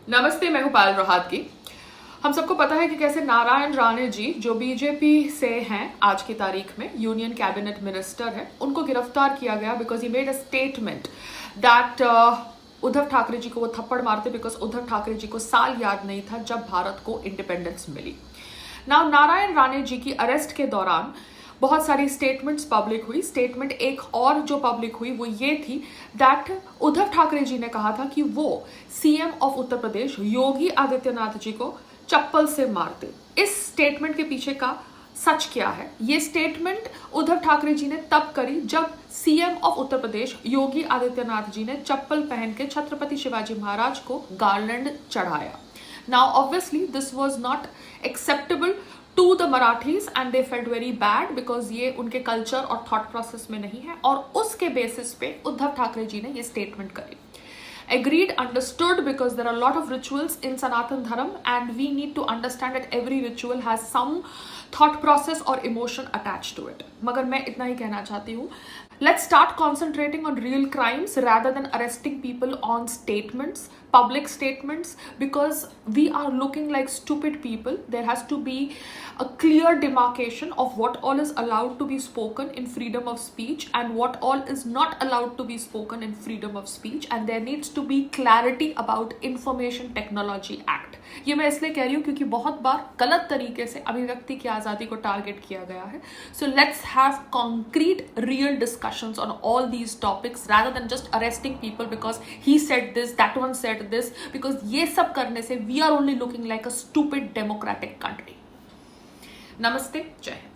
नमस्ते, मैं हूं पायल रोहातगी। हम सबको पता है कि कैसे नारायण राणे जी, जो बीजेपी से हैं आज की तारीख में, यूनियन कैबिनेट मिनिस्टर है, उनको गिरफ्तार किया गया because he made a statement that Uddhav Thackeray ji को वो थप्पड़ मारते बिकॉज उद्धव ठाकरे जी को साल याद नहीं था जब भारत को इंडिपेंडेंस मिली। नारायण राणे जी की अरेस्ट के दौरान बहुत सारी स्टेटमेंट्स पब्लिक हुई। स्टेटमेंट एक और जो पब्लिक हुई वो ये थी दैट उद्धव ठाकरे जी ने कहा था कि वो सीएम ऑफ उत्तर प्रदेश योगी आदित्यनाथ जी को चप्पल से मारते। इस स्टेटमेंट के पीछे का सच क्या है? ये स्टेटमेंट उद्धव ठाकरे जी ने तब करी जब सीएम ऑफ उत्तर प्रदेश योगी आदित्यनाथ जी ने चप्पल पहन के छत्रपति शिवाजी महाराज को गार्लैंड चढ़ाया। Now, obviously, this was not acceptable to the Marathis and they felt very bad because ये उनके कल्चर और थॉट प्रोसेस में नहीं है, और उसके बेसिस पे उद्धव ठाकरे जी ने ये स्टेटमेंट करी। Agreed, understood, because there are a lot of rituals in Sanatan Dharma and we need to understand that every ritual has some thought process or emotion attached to it. मगर मैं इतना ही कहना चाहती हूँ, let's start concentrating on real crimes rather than arresting people on statements, public statements, because we are looking like stupid people. There has to be a clear demarcation of what all is allowed to be spoken in freedom of speech and what all is not allowed to be spoken in freedom of speech, and there needs to be clarity about Information Technology Act. ये मैं इसलिए कह रही हूँ क्योंकि बहुत बार गलत तरीके से अभिव्यक्ति की आज़ादी को टारगेट किया गया है. So let's have concrete, real discussions on all these topics rather than just arresting people because he said this, that one said this, because ये सब करने से we are only looking like a stupid democratic country. नमस्ते, जय हिंद.